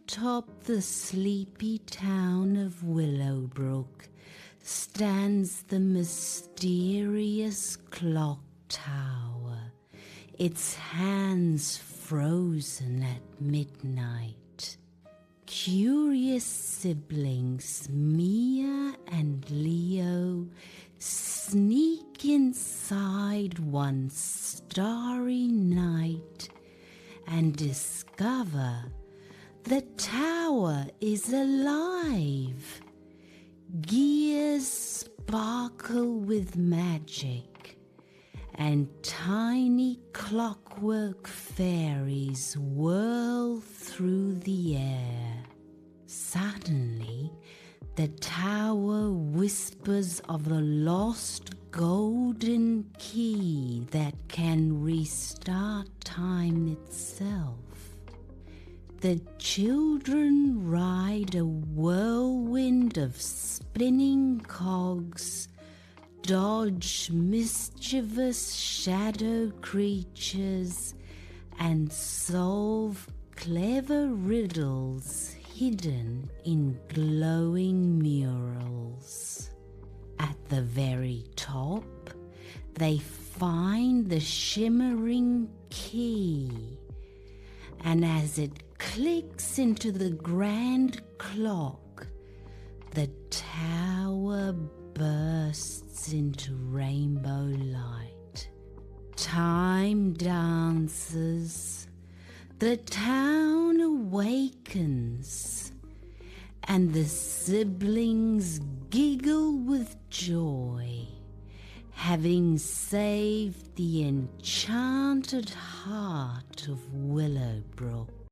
atop the sleepy town of Willowbrook stands the mysterious clock tower, its hands frozen at midnight. Curious siblings Mia and Leo sneak inside one starry night and discover the tower is alive. Gears sparkle with magic, and tiny clockwork fairies whirl through the air. Suddenly, the tower whispers of a lost golden key that can restart time itself. The children ride a whirlwind of spinning cogs, dodge mischievous shadow creatures, and solve clever riddles hidden in glowing murals. At the very top, they find the shimmering key, and as it clicks into the grand clock, the tower bursts into rainbow light. Time dances, the town awakens, and the siblings giggle with joy, having saved the enchanted heart of Willowbrook.